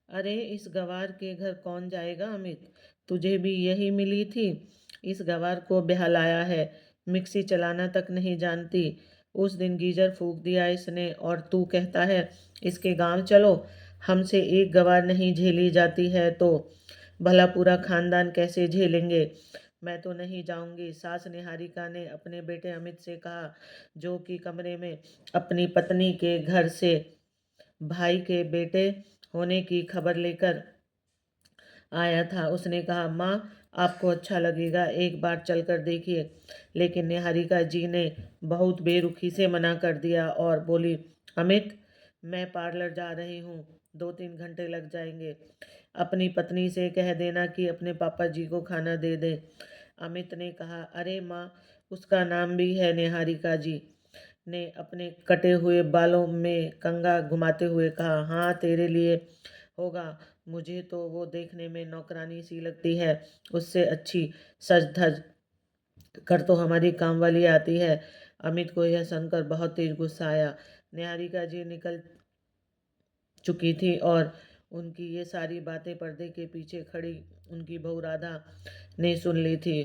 अरे इस गवार के घर कौन जाएगा अमित? तुझे भी यही मिली थी? इस गवार को बहलाया है, मिक्सी चलाना तक नहीं जानती। उस दिन गीजर फूंक दिया इसने और तू कहता है इसके गांव चलो। हमसे एक गवार नहीं झेली जाती है तो भला पूरा खानदान कैसे झेलेंगे? मैं तो नहीं जाऊंगी, सास निहारिका ने अपने बेटे अमित से कहा, जो कि कमरे में अपनी पत्नी के घर से भाई के बेटे होने की खबर लेकर आया था। उसने कहा, माँ आपको अच्छा लगेगा, एक बार चलकर देखिए। लेकिन निहारिका जी ने बहुत बेरुखी से मना कर दिया और बोली, अमित मैं पार्लर जा रही हूँ, 2-3 घंटे लग जाएंगे। अपनी पत्नी से कह देना कि अपने पापा जी को खाना दे दे। अमित ने कहा, अरे माँ उसका नाम भी है निहारिका जी। ने अपने कटे हुए बालों में कंघा घुमाते हुए कहा, हाँ तेरे लिए होगा। मुझे तो वो देखने में नौकरानी सी लगती है, उससे अच्छी सज धज कर तो हमारी कामवाली आती है। अमित को यह सुनकर बहुत तेज गुस्सा आया। निहारिका जी निकल चुकी थी और उनकी ये सारी बातें पर्दे के पीछे खड़ी उनकी बहू राधा ने सुन ली थी।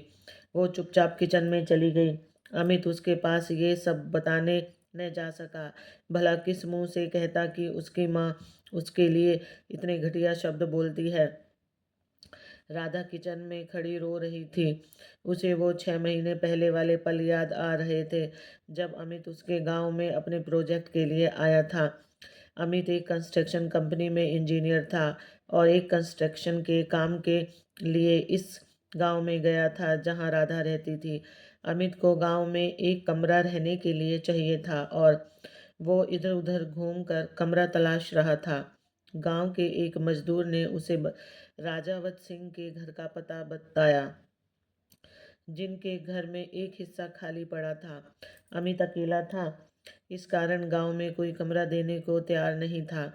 वो चुपचाप किचन में चली गई। अमित उसके पास ये सब बताने न जा सका। भला किस मुंह से कहता कि उसकी माँ उसके लिए इतने घटिया शब्द बोलती है। राधा किचन में खड़ी रो रही थी। उसे वो 6 महीने पहले वाले पल याद आ रहे थे, जब अमित उसके गांव में अपने प्रोजेक्ट के लिए आया था। अमित एक कंस्ट्रक्शन कंपनी में इंजीनियर था और एक कंस्ट्रक्शन के काम के लिए इस गांव में गया था जहां राधा रहती थी। अमित को गांव में एक कमरा रहने के लिए चाहिए था और वो इधर उधर घूमकर कमरा तलाश रहा था। गांव के एक मजदूर ने उसे राजावत सिंह के घर का पता बताया, जिनके घर में एक हिस्सा खाली पड़ा था। अमित अकेला था, इस कारण गांव में कोई कमरा देने को तैयार नहीं था।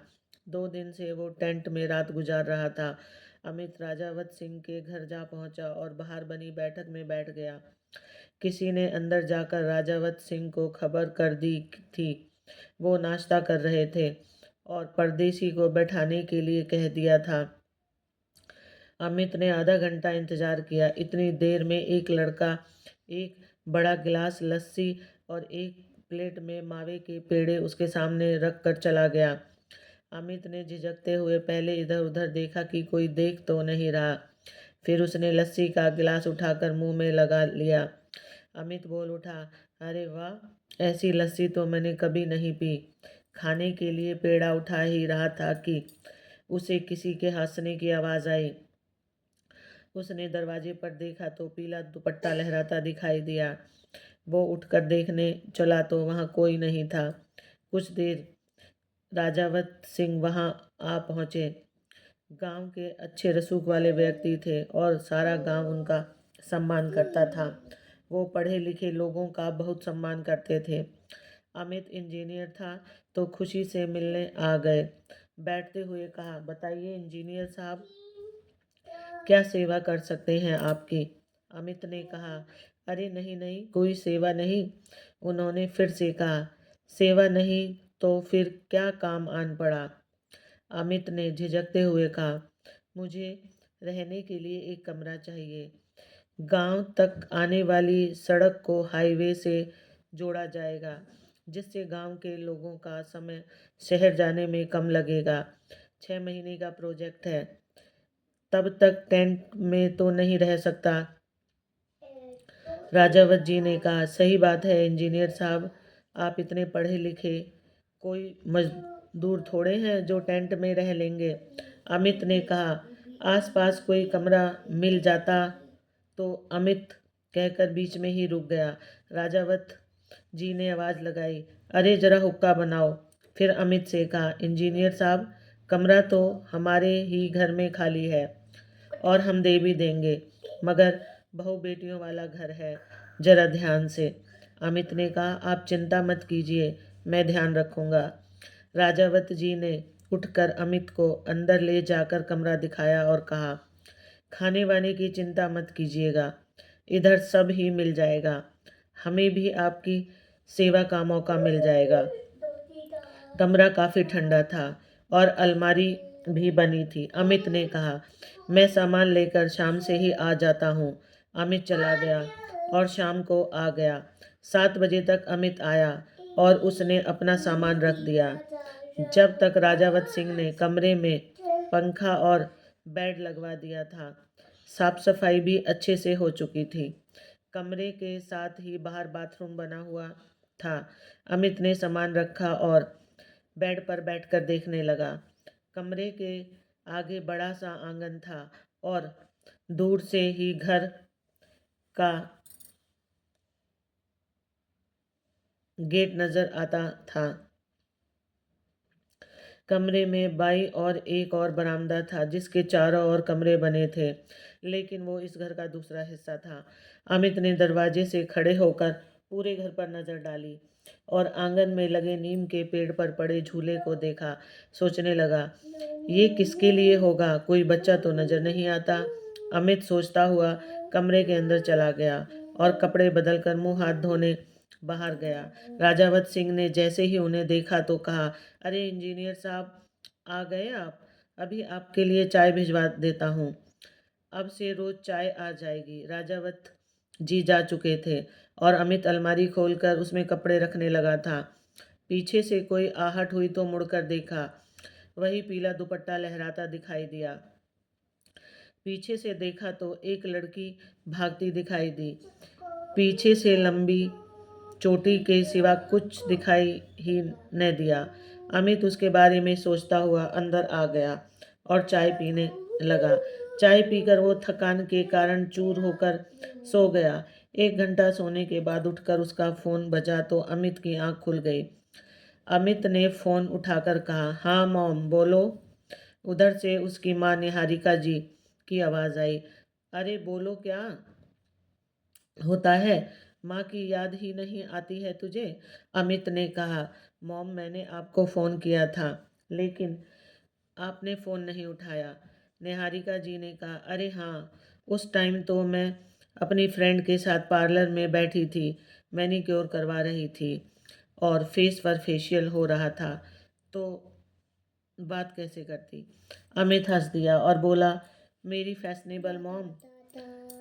2 दिन से वो टेंट में रात गुजार रहा था। अमित राजावत सिंह के घर जा पहुंचा और बाहर बनी बैठक में बैठ गया। किसी ने अंदर जाकर राजावत सिंह को खबर कर दी थी। वो नाश्ता कर रहे थे और परदेसी को बैठाने के लिए कह दिया था। अमित ने आधा घंटा इंतजार किया। इतनी देर में एक लड़का एक बड़ा गिलास लस्सी और एक प्लेट में मावे के पेड़े उसके सामने रख कर चला गया। अमित ने झिझकते हुए पहले इधर उधर देखा कि कोई देख तो नहीं रहा। फिर उसने लस्सी का गिलास उठाकर मुंह में लगा लिया। अमित बोल उठा, अरे वाह, ऐसी लस्सी तो मैंने कभी नहीं पी। खाने के लिए पेड़ा उठा ही रहा था कि उसे किसी के हंसने की आवाज़ आई। उसने दरवाजे पर देखा तो पीला दुपट्टा लहराता दिखाई दिया। वो उठकर देखने चला तो वहाँ कोई नहीं था। कुछ देर राजावत सिंह वहाँ आ पहुँचे। गांव के अच्छे रसूख वाले व्यक्ति थे और सारा गांव उनका सम्मान करता था। वो पढ़े लिखे लोगों का बहुत सम्मान करते थे। अमित इंजीनियर था तो खुशी से मिलने आ गए। बैठते हुए कहा, बताइए इंजीनियर साहब, क्या सेवा कर सकते हैं आपकी? अमित ने कहा, अरे नहीं नहीं, कोई सेवा नहीं। उन्होंने फिर से कहा, सेवा नहीं तो फिर क्या काम आन पड़ा? अमित ने झिझकते हुए कहा, मुझे रहने के लिए एक कमरा चाहिए। गांव तक आने वाली सड़क को हाईवे से जोड़ा जाएगा, जिससे गांव के लोगों का समय शहर जाने में कम लगेगा। 6 महीने का प्रोजेक्ट है, तब तक टेंट में तो नहीं रह सकता। राजावत जी ने कहा, सही बात है इंजीनियर साहब, आप इतने पढ़े लिखे, कोई मजदूर थोड़े हैं जो टेंट में रह लेंगे। अमित ने कहा, आसपास कोई कमरा मिल जाता तो। अमित कहकर बीच में ही रुक गया। राजावत जी ने आवाज़ लगाई, अरे जरा हुक्का बनाओ। फिर अमित से कहा, इंजीनियर साहब, कमरा तो हमारे ही घर में खाली है और हम दे भी देंगे, मगर बहू बेटियों वाला घर है, जरा ध्यान से। अमित ने कहा, आप चिंता मत कीजिए, मैं ध्यान रखूंगा। राजावत जी ने उठकर अमित को अंदर ले जाकर कमरा दिखाया और कहा, खाने वाने की चिंता मत कीजिएगा, इधर सब ही मिल जाएगा। हमें भी आपकी सेवा का मौका मिल जाएगा। कमरा काफ़ी ठंडा था और अलमारी भी बनी थी। अमित ने कहा, मैं सामान लेकर शाम से ही आ जाता हूँ। अमित चला गया और शाम को आ गया। 7 बजे तक अमित आया और उसने अपना सामान रख दिया। जब तक राजावत सिंह ने कमरे में पंखा और बेड लगवा दिया था। साफ सफाई भी अच्छे से हो चुकी थी। कमरे के साथ ही बाहर बाथरूम बना हुआ था। अमित ने सामान रखा और बेड पर बैठकर देखने लगा। कमरे के आगे बड़ा सा आंगन था और दूर से ही घर का गेट नजर आता था। कमरे में बाई और एक और बरामदा था जिसके चारों ओर कमरे बने थे, लेकिन वो इस घर का दूसरा हिस्सा था। अमित ने दरवाजे से खड़े होकर पूरे घर पर नजर डाली और आंगन में लगे नीम के पेड़ पर पड़े झूले को देखा। सोचने लगा, ये किसके लिए होगा? कोई बच्चा तो नजर नहीं आता। अमित सोचता हुआ कमरे के अंदर चला गया और कपड़े बदलकर मुंह हाथ धोने बाहर गया। राजावत सिंह ने जैसे ही उन्हें देखा तो कहा, अरे इंजीनियर साहब, आ गए आप? अभी आपके लिए चाय भिजवा देता हूँ। अब से रोज चाय आ जाएगी। राजावत जी जा चुके थे और अमित अलमारी खोलकर उसमें कपड़े रखने लगा था। पीछे से कोई आहट हुई तो मुड़कर देखा। वही पीला दुपट्टा लहराता दिखाई दिया। पीछे से देखा तो एक लड़की भागती दिखाई दी। पीछे से लंबी चोटी के सिवा कुछ दिखाई ही न दिया। अमित उसके बारे में सोचता हुआ अंदर आ गया और चाय पीने लगा। चाय पीकर वो थकान के कारण चूर होकर सो गया। 1 घंटा सोने के बाद उठकर उसका फोन बजा तो अमित की आंख खुल गई। अमित ने फोन उठाकर कहा, हाँ मॉम, बोलो। उधर से उसकी माँ निहारिका जी की आवाज़ आई। अरे बोलो, क्या होता है? माँ की याद ही नहीं आती है तुझे? अमित ने कहा, मॉम, मैंने आपको फ़ोन किया था लेकिन आपने फ़ोन नहीं उठाया। निहारिका जी ने कहा, अरे हाँ, उस टाइम तो मैं अपनी फ्रेंड के साथ पार्लर में बैठी थी, मैनीक्योर करवा रही थी और फेस पर फेशियल हो रहा था, तो बात कैसे करती? अमित हंस दिया और बोला, मेरी फैशनेबल मॉम,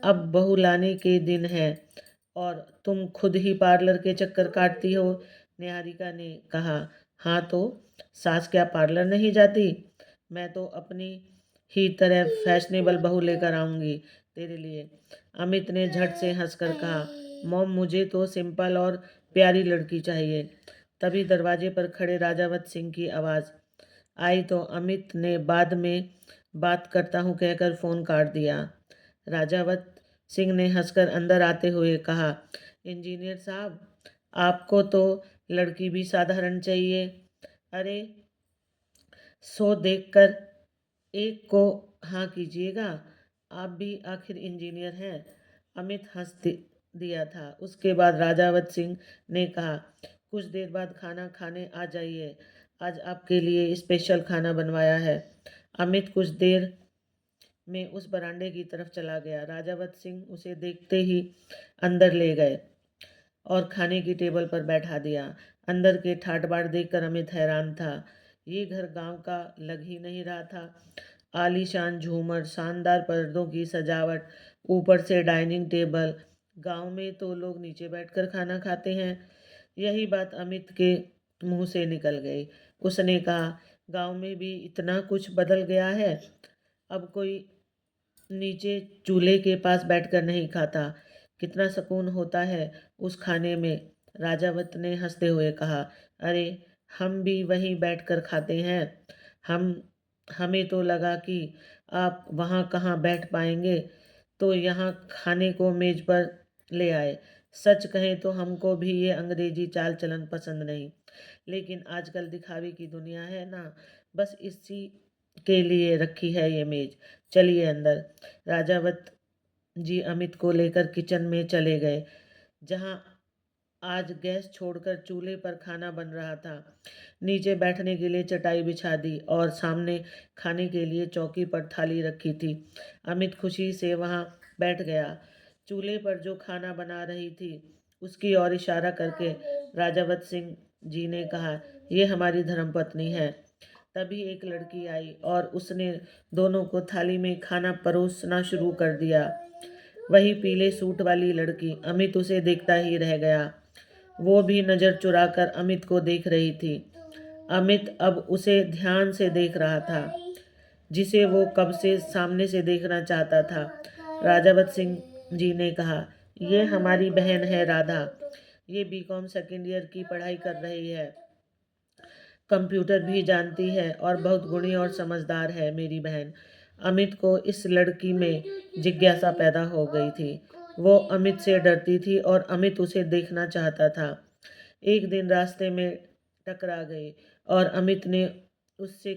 अब बहू लाने के दिन है और तुम खुद ही पार्लर के चक्कर काटती हो। निहारिका ने कहा, हाँ तो सास क्या पार्लर नहीं जाती? मैं तो अपनी ही तरह फैशनेबल बहू लेकर आऊंगी तेरे लिए। अमित ने झट से हंसकर कहा, मॉम, मुझे तो सिंपल और प्यारी लड़की चाहिए। तभी दरवाजे पर खड़े राजावत सिंह की आवाज़ आई तो अमित ने बाद में बात करता हूँ कहकर फ़ोन काट दिया। राजावत सिंह ने हंसकर अंदर आते हुए कहा, इंजीनियर साहब, आपको तो लड़की भी साधारण चाहिए। अरे, सो देखकर एक को हाँ कीजिएगा, आप भी आखिर इंजीनियर हैं। अमित दिया था। उसके बाद राजावत सिंह ने कहा, कुछ देर बाद खाना खाने आ जाइए, आज आपके लिए स्पेशल खाना बनवाया है। अमित कुछ देर में उस बरामदे की तरफ चला गया। राजावत सिंह उसे देखते ही अंदर ले गए और खाने की टेबल पर बैठा दिया। अंदर के ठाट बाट देखकर अमित हैरान था। ये घर गांव का लग ही नहीं रहा था। आलीशान झूमर, शानदार पर्दों की सजावट, ऊपर से डाइनिंग टेबल। गांव में तो लोग नीचे बैठकर खाना खाते हैं। यही बात अमित के मुंह से निकल गई। उसने कहा, गांव में भी इतना कुछ बदल गया है? अब कोई नीचे चूल्हे के पास बैठकर नहीं खाता। कितना सुकून होता है उस खाने में। राजावत ने हंसते हुए कहा, अरे, हम भी वहीं बैठकर खाते हैं। हम हमें तो लगा कि आप वहाँ कहाँ बैठ पाएंगे, तो यहाँ खाने को मेज पर ले आए। सच कहें तो हमको भी ये अंग्रेजी चाल चलन पसंद नहीं, लेकिन आजकल दिखावे की दुनिया है ना, बस इसी के लिए रखी है ये मेज। चलिए अंदर। राजावत जी अमित को लेकर किचन में चले गए, जहां आज गैस छोड़कर चूल्हे पर खाना बन रहा था। नीचे बैठने के लिए चटाई बिछा दी और सामने खाने के लिए चौकी पर थाली रखी थी। अमित खुशी से वहां बैठ गया। चूल्हे पर जो खाना बना रही थी उसकी ओर इशारा करके राजावत सिंह जी ने कहा, ये हमारी धर्मपत्नी है। तभी एक लड़की आई और उसने दोनों को थाली में खाना परोसना शुरू कर दिया। वही पीले सूट वाली लड़की। अमित उसे देखता ही रह गया। वो भी नज़र चुराकर अमित को देख रही थी। अमित अब उसे ध्यान से देख रहा था, जिसे वो कब से सामने से देखना चाहता था। राजावत सिंह जी ने कहा, ये हमारी बहन है राधा। ये बीकॉम सेकेंड ईयर की पढ़ाई कर रही है, कंप्यूटर भी जानती है और बहुत गुणी और समझदार है मेरी बहन। अमित को इस लड़की में जिज्ञासा पैदा हो गई थी। वो अमित से डरती थी और अमित उसे देखना चाहता था। एक दिन रास्ते में टकरा गई और अमित ने उससे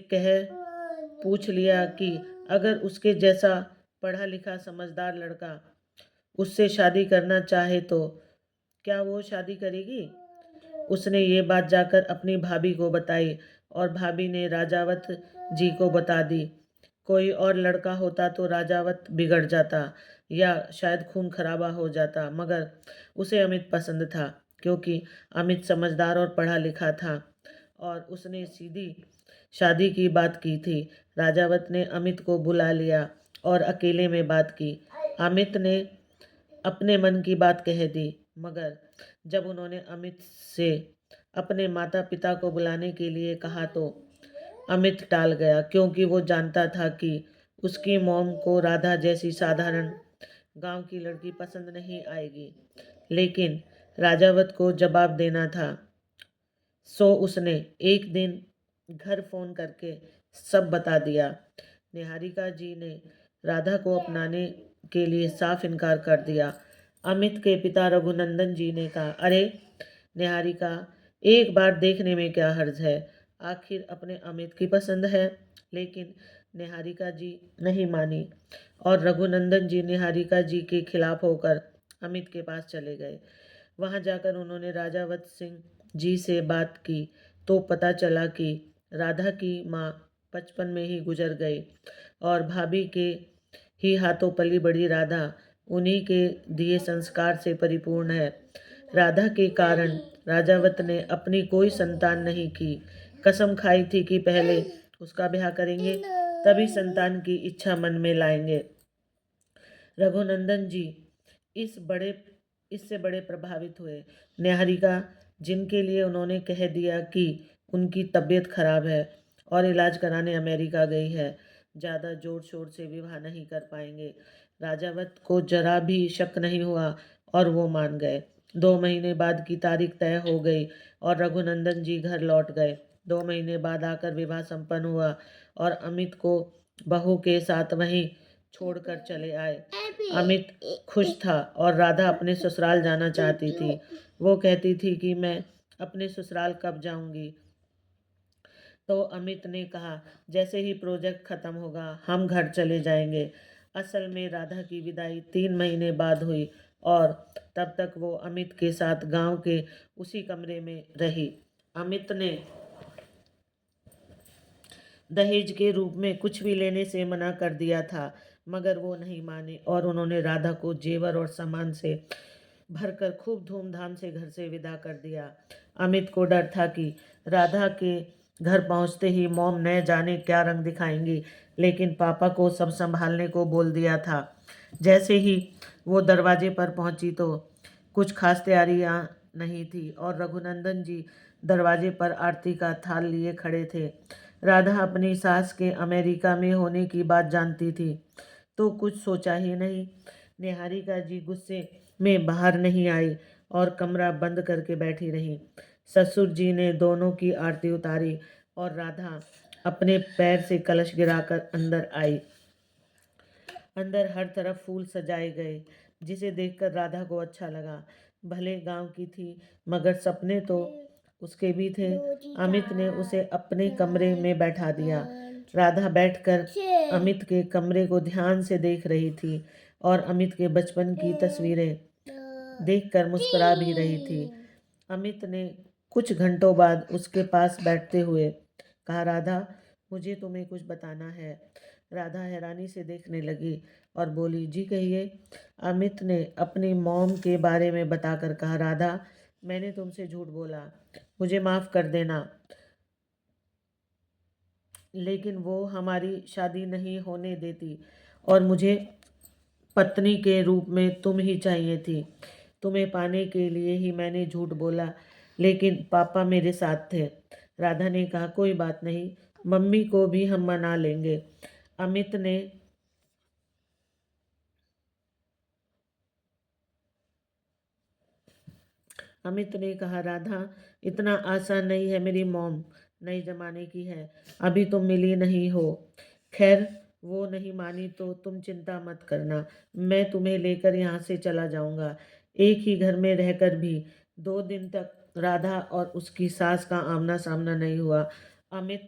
पूछ लिया कि अगर उसके जैसा पढ़ा लिखा समझदार लड़का उससे शादी करना चाहे तो क्या वो शादी करेगी। उसने ये बात जाकर अपनी भाभी को बताई और भाभी ने राजावत जी को बता दी। कोई और लड़का होता तो राजावत बिगड़ जाता या शायद खून खराबा हो जाता, मगर उसे अमित पसंद था क्योंकि अमित समझदार और पढ़ा लिखा था और उसने सीधी शादी की बात की थी। राजावत ने अमित को बुला लिया और अकेले में बात की। अमित ने अपने मन की बात कह दी, मगर जब उन्होंने अमित से अपने माता पिता को बुलाने के लिए कहा तो अमित टाल गया, क्योंकि वो जानता था कि उसकी मॉम को राधा जैसी साधारण गांव की लड़की पसंद नहीं आएगी। लेकिन राजावत को जवाब देना था, सो उसने एक दिन घर फोन करके सब बता दिया। निहारिका जी ने राधा को अपनाने के लिए साफ इनकार कर दिया। अमित के पिता रघुनंदन जी ने कहा, अरे निहारिका, एक बार देखने में क्या हर्ज है, आखिर अपने अमित की पसंद है। लेकिन निहारिका जी नहीं मानी और रघुनंदन जी निहारिका जी के खिलाफ होकर अमित के पास चले गए। वहां जाकर उन्होंने राजावत सिंह जी से बात की तो पता चला कि राधा की माँ बचपन में ही गुजर गई और भाभी के ही हाथों पली बड़ी राधा उन्हीं के दिए संस्कार से परिपूर्ण है। राधा के कारण राजावत ने अपनी कोई संतान नहीं की। कसम खाई थी कि पहले उसका ब्याह करेंगे, तभी संतान की इच्छा मन में लाएंगे। रघुनंदन जी इस बड़े इससे बड़े प्रभावित हुए। निहारिका, जिनके लिए उन्होंने कह दिया कि उनकी तबीयत खराब है और इलाज कराने अमेरिका गई है, ज़्यादा जोर शोर से विवाह नहीं कर पाएंगे। राजावत को जरा भी शक नहीं हुआ और वो मान गए। 2 महीने बाद की तारीख तय हो गई और रघुनंदन जी घर लौट गए। 2 महीने बाद आकर विवाह संपन्न हुआ और अमित को बहू के साथ वहीं छोड़कर चले आए। अमित खुश था और राधा अपने ससुराल जाना चाहती थी। वो कहती थी कि मैं अपने ससुराल कब जाऊंगी। तो अमित ने कहा, जैसे ही प्रोजेक्ट खत्म होगा हम घर चले जाएंगे। असल में राधा की विदाई 3 महीने बाद हुई और तब तक वो अमित के साथ गांव के उसी कमरे में रही। अमित ने दहेज के रूप में कुछ भी लेने से मना कर दिया था, मगर वो नहीं माने और उन्होंने राधा को जेवर और सामान से भरकर खूब धूमधाम से घर से विदा कर दिया। अमित को डर था कि राधा के घर पहुंचते ही मॉम न जाने क्या रंग दिखाएंगी, लेकिन पापा को सब संभालने को बोल दिया था। जैसे ही वो दरवाजे पर पहुंची तो कुछ खास तैयारियां नहीं थी और रघुनंदन जी दरवाजे पर आरती का थाल लिए खड़े थे। राधा अपनी सास के अमेरिका में होने की बात जानती थी तो कुछ सोचा ही नहीं। निहारिका जी गुस्से में बाहर नहीं आई और कमरा बंद करके बैठी रही। ससुर जी ने दोनों की आरती उतारी और राधा अपने पैर से कलश गिराकर अंदर आई। अंदर हर तरफ फूल सजाए गए, जिसे देखकर राधा को अच्छा लगा। भले गांव की थी, मगर सपने तो उसके भी थे। अमित ने उसे अपने कमरे में बैठा दिया। राधा बैठकर अमित के कमरे को ध्यान से देख रही थी और अमित के बचपन की तस्वीरें देखकर मुस्कुरा भी रही थी। अमित ने कुछ घंटों बाद उसके पास बैठते हुए कहा, राधा, मुझे तुम्हें कुछ बताना है। राधा हैरानी से देखने लगी और बोली, जी कहिए। अमित ने अपनी मॉम के बारे में बताकर कहा, राधा, मैंने तुमसे झूठ बोला, मुझे माफ़ कर देना। लेकिन वो हमारी शादी नहीं होने देती और मुझे पत्नी के रूप में तुम ही चाहिए थी। तुम्हें पाने के लिए ही मैंने झूठ बोला, लेकिन पापा मेरे साथ थे। राधा ने कहा, कोई बात नहीं, मम्मी को भी हम मना लेंगे। अमित ने अमित ने कहा, राधा इतना आसान नहीं है मेरी मॉम, नई जमाने की है, अभी तुम मिली नहीं हो। खैर, वो नहीं मानी तो तुम चिंता मत करना, मैं तुम्हें लेकर यहाँ से चला जाऊंगा। एक ही घर में रहकर भी 2 दिन तक राधा और उसकी सास का आमना सामना नहीं हुआ। अमित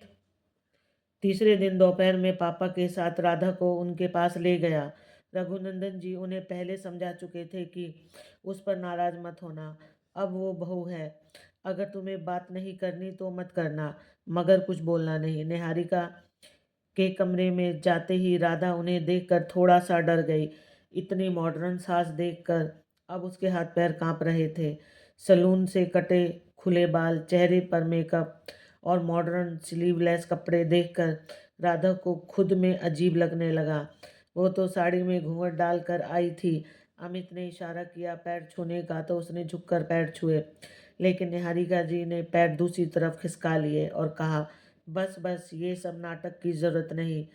तीसरे दिन दोपहर में पापा के साथ राधा को उनके पास ले गया। रघुनंदन जी उन्हें पहले समझा चुके थे कि उस पर नाराज मत होना, अब वो बहू है। अगर तुम्हें बात नहीं करनी तो मत करना, मगर कुछ बोलना नहीं। निहारिका के कमरे में जाते ही राधा उन्हें देखकर थोड़ा सा डर गई। इतनी मॉडर्न सास देखकर अब उसके हाथ पैर कांप रहे थे। सलून से कटे खुले बाल, चेहरे पर मेकअप और मॉडर्न स्लीवलेस कपड़े देखकर राधा को खुद में अजीब लगने लगा। वो तो साड़ी में घूंघट डालकर आई थी। अमित ने इशारा किया पैर छूने का तो उसने झुककर पैर छुए, लेकिन निहारिका जी ने पैर दूसरी तरफ खिसका लिए और कहा, बस बस, ये सब नाटक की जरूरत नहीं।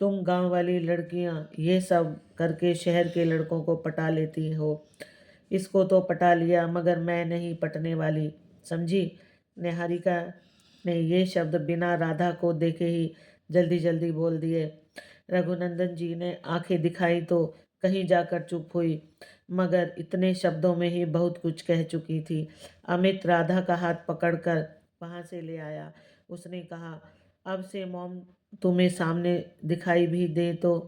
तुम गांव वाली लड़कियां ये सब करके शहर के लड़कों को पटा लेती हो। इसको तो पटा लिया, मगर मैं नहीं पटने वाली, समझी। निहारिका ने ये शब्द बिना राधा को देखे ही जल्दी जल्दी बोल दिए। रघुनंदन जी ने आंखें दिखाई तो कहीं जाकर चुप हुई, मगर इतने शब्दों में ही बहुत कुछ कह चुकी थी। अमित राधा का हाथ पकड़कर वहां से ले आया। उसने कहा, अब से मॉम तुम्हें सामने दिखाई भी दे तो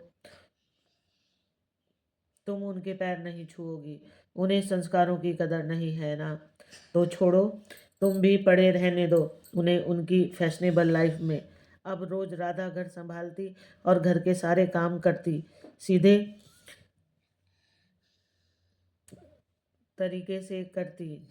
तुम उनके पैर नहीं छुओगी। उन्हें संस्कारों की कदर नहीं है ना, तो छोड़ो, तुम भी पड़े रहने दो उन्हें उनकी फैशनेबल लाइफ में। अब रोज राधा घर संभालती और घर के सारे काम करती, सीधे तरीके से करती।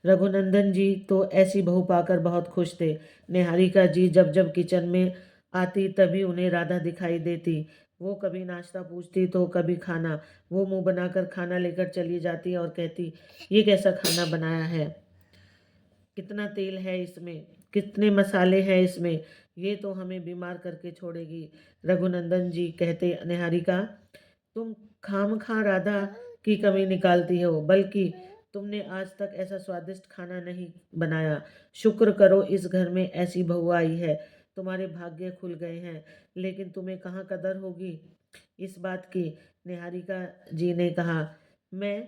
रघुनंदन जी तो ऐसी बहू पाकर बहुत खुश थे। निहारिका जी जब जब किचन में आती तभी उन्हें राधा दिखाई देती। वो कभी नाश्ता पूछती तो कभी खाना। वो मुंह बनाकर खाना लेकर चली जाती और कहती, ये कैसा खाना बनाया है, कितना तेल है इसमें, कितने मसाले हैं इसमें, ये तो हमें बीमार करके छोड़ेगी। रघुनंदन जी कहते, निहारिका तुम खामखा राधा की कमी निकालती हो, बल्कि तुमने आज तक ऐसा स्वादिष्ट खाना नहीं बनाया। शुक्र करो इस घर में ऐसी बहू आई है, तुम्हारे भाग्य खुल गए हैं। लेकिन तुम्हें कहाँ कदर होगी इस बात की। निहारिका जी ने कहा, मैं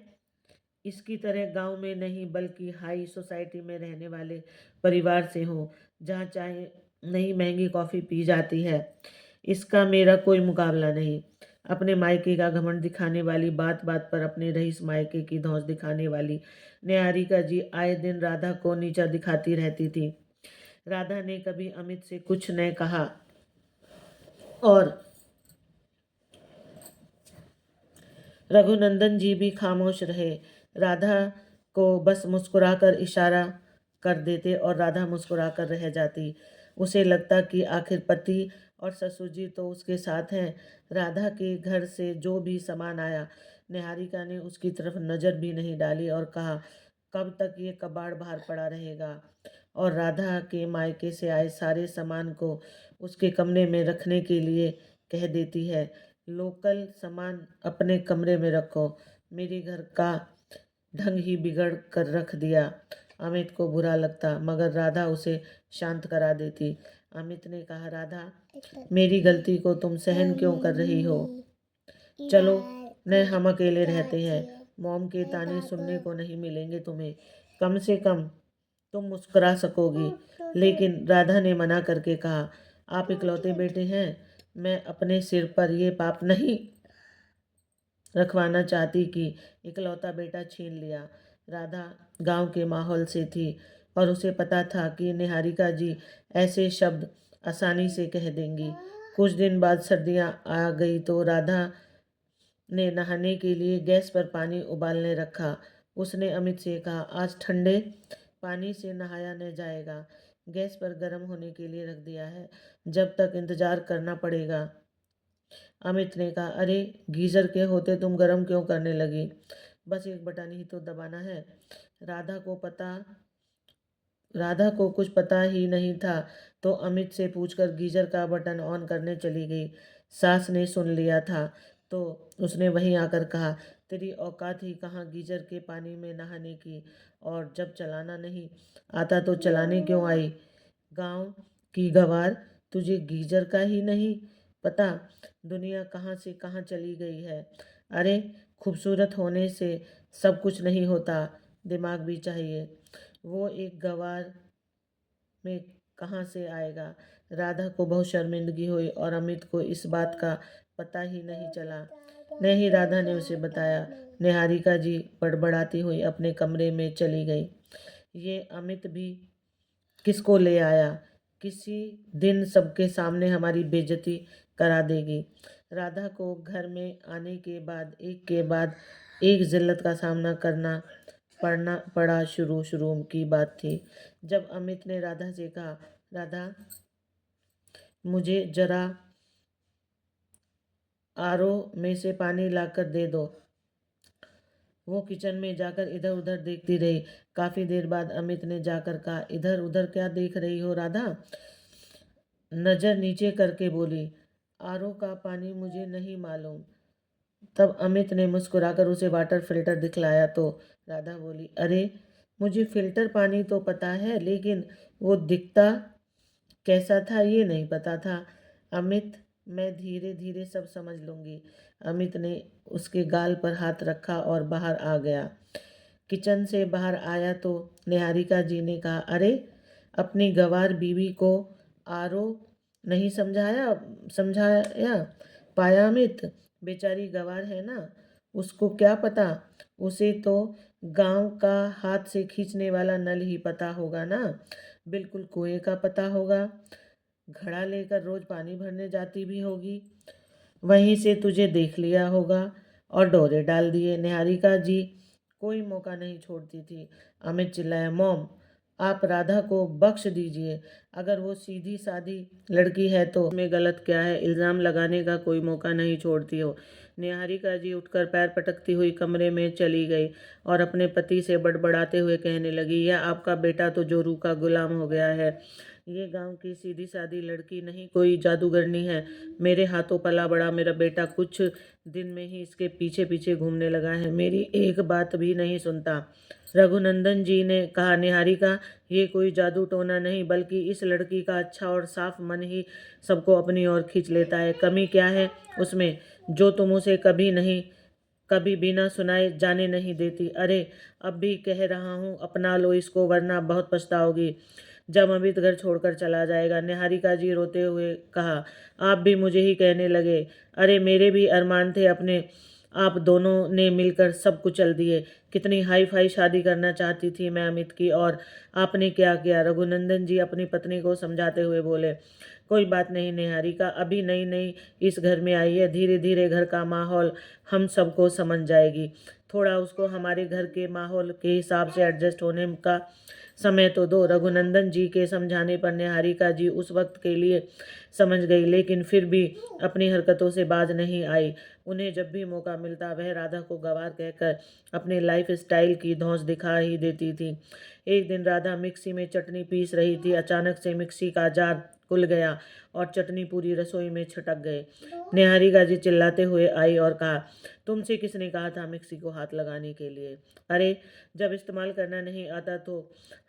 इसकी तरह गांव में नहीं बल्कि हाई सोसाइटी में रहने वाले परिवार से हूँ, जहाँ चाय नहीं महंगी कॉफ़ी पी जाती है। इसका मेरा कोई मुकाबला नहीं। अपने मायके का घमंड दिखाने वाली, बात बात पर अपने रईस मायके की धौंस दिखाने वाली निहारिका जी आए दिन राधा को नीचा दिखाती रहती थी। राधा ने कभी अमित से कुछ न कहा और रघुनंदन जी भी खामोश रहे। राधा को बस मुस्कुराकर इशारा कर देते और राधा मुस्कुराकर रह जाती। उसे लगता कि आखिर पति और ससुर जी तो उसके साथ हैं। राधा के घर से जो भी सामान आया, निहारिका ने उसकी तरफ नज़र भी नहीं डाली और कहा, कब तक ये कबाड़ बाहर पड़ा रहेगा। और राधा के मायके से आए सारे सामान को उसके कमरे में रखने के लिए कह देती है, लोकल सामान अपने कमरे में रखो, मेरे घर का ढंग ही बिगड़ कर रख दिया। अमित को बुरा लगता, मगर राधा उसे शांत करा देती। अमित ने कहा, राधा मेरी गलती को तुम सहन क्यों कर रही हो। चलो न हम अकेले रहते हैं, मॉम के ताने सुनने को नहीं मिलेंगे तुम्हें, कम से कम तुम मुस्कुरा सकोगी। लेकिन राधा ने मना करके कहा, आप इकलौते बेटे हैं, मैं अपने सिर पर ये पाप नहीं रखवाना चाहती कि इकलौता बेटा छीन लिया। राधा गांव के माहौल से थी और उसे पता था कि निहारिका जी ऐसे शब्द आसानी से कह देंगी। कुछ दिन बाद सर्दियां आ गई तो राधा ने नहाने के लिए गैस पर पानी उबालने रखा। उसने अमित से कहा, आज ठंडे पानी से नहाया न जाएगा, गैस पर गर्म होने के लिए रख दिया है, जब तक इंतजार करना पड़ेगा। अमित ने कहा, अरे गीजर के होते तुम गर्म क्यों करने लगी? बस एक बटन ही तो दबाना है। राधा को पता राधा को कुछ पता ही नहीं था, तो अमित से पूछकर गीजर का बटन ऑन करने चली गई। सास ने सुन लिया था तो उसने वहीं आकर कहा, तेरी औकात ही कहाँ गीजर के पानी में नहाने की, और जब चलाना नहीं आता तो चलाने क्यों आई? गांव की गंवार, तुझे गीजर का ही नहीं पता? दुनिया कहाँ से कहाँ चली गई है। अरे खूबसूरत होने से सब कुछ नहीं होता, दिमाग भी चाहिए। वो एक गंवार में कहाँ से आएगा? राधा को बहुत शर्मिंदगी हुई और अमित को इस बात का पता ही नहीं चला। नहीं, राधा ने उसे बताया। निहारिका जी बड़बड़ाती हुई अपने कमरे में चली गई। ये अमित भी किसको ले आया? किसी दिन सबके सामने हमारी बेइज्जती करा देगी। राधा को घर में आने के बाद एक के बाद एक जिल्लत का सामना करना पढ़ना पड़ा। शुरू शुरू की बात थी, जब अमित ने राधा से कहा, राधा मुझे जरा आरओ में से पानी लाकर दे दो। वो किचन में जाकर इधर उधर देखती रही। काफी देर बाद अमित ने जाकर कहा, इधर उधर क्या देख रही हो राधा? नजर नीचे करके बोली, आरओ का पानी मुझे नहीं मालूम। तब अमित ने मुस्कुराकर उसे वाटर फिल्टर दिखलाया तो राधा बोली, अरे मुझे फिल्टर पानी तो पता है, लेकिन वो दिखता कैसा था ये नहीं पता था। अमित, मैं धीरे धीरे सब समझ लूंगी। अमित ने उसके गाल पर हाथ रखा और बाहर आ गया। किचन से बाहर आया तो निहारिका जी ने कहा, अरे अपनी गंवार बीवी को आरो नहीं समझाया पाया? अमित, बेचारी गंवार है ना, उसको क्या पता? उसे तो गांव का हाथ से खींचने वाला नल ही पता होगा ना, बिल्कुल कुएं का पता होगा। घड़ा लेकर रोज पानी भरने जाती भी होगी, वहीं से तुझे देख लिया होगा और डोरे डाल दिए। निहारिका जी कोई मौका नहीं छोड़ती थी। अमित चिल्लाया, मॉम आप राधा को बख्श दीजिए। अगर वो सीधी सादी लड़की है तो में गलत क्या है? इल्ज़ाम लगाने का कोई मौका नहीं छोड़ती हो। निहारिका जी उठकर पैर पटकती हुई कमरे में चली गई और अपने पति से बड़बड़ाते हुए कहने लगी, यह आपका बेटा तो जोरू का गुलाम हो गया है। ये गांव की सीधी सादी लड़की नहीं, कोई जादूगरनी है। मेरे हाथों पला बड़ा मेरा बेटा कुछ दिन में ही इसके पीछे पीछे घूमने लगा है, मेरी एक बात भी नहीं सुनता। रघुनंदन जी ने कहा, निहारिका ये कोई जादू टोना नहीं, बल्कि इस लड़की का अच्छा और साफ मन ही सबको अपनी ओर खींच लेता है। कमी क्या है उसमें जो तुम उसे कभी बिना सुनाए जाने नहीं देती? अरे अब भी कह रहा हूँ, अपना लो इसको, वरना बहुत पछताओगी जब अमित घर छोड़कर चला जाएगा। निहारिका जी रोते हुए कहा, आप भी मुझे ही कहने लगे? अरे मेरे भी अरमान थे अपने, आप दोनों ने मिलकर सब कुचल दिए। कितनी हाई फाई शादी करना चाहती थी मैं अमित की, और आपने क्या किया? रघुनंदन जी अपनी पत्नी को समझाते हुए बोले, कोई बात नहीं निहारिका, अभी नई नई इस घर में आई है, धीरे धीरे घर का माहौल हम सबको समझ जाएगी। थोड़ा उसको हमारे घर के माहौल के हिसाब से एडजस्ट होने का समय तो दो। रघुनंदन जी के समझाने पर निहारिका जी उस वक्त के लिए समझ गई, लेकिन फिर भी अपनी हरकतों से बाज नहीं आई। उन्हें जब भी मौका मिलता वह राधा को गंवार कहकर अपने लाइफ स्टाइल की धौंस दिखा ही देती थी। एक दिन राधा मिक्सी में चटनी पीस रही थी। अचानक से मिक्सी का जार खुल गया और चटनी पूरी रसोई में छटक गए। निहारिका जी चिल्लाते हुए आई और कहा, तुमसे किसने कहा था मिक्सी को हाथ लगाने के लिए? अरे जब इस्तेमाल करना नहीं आता तो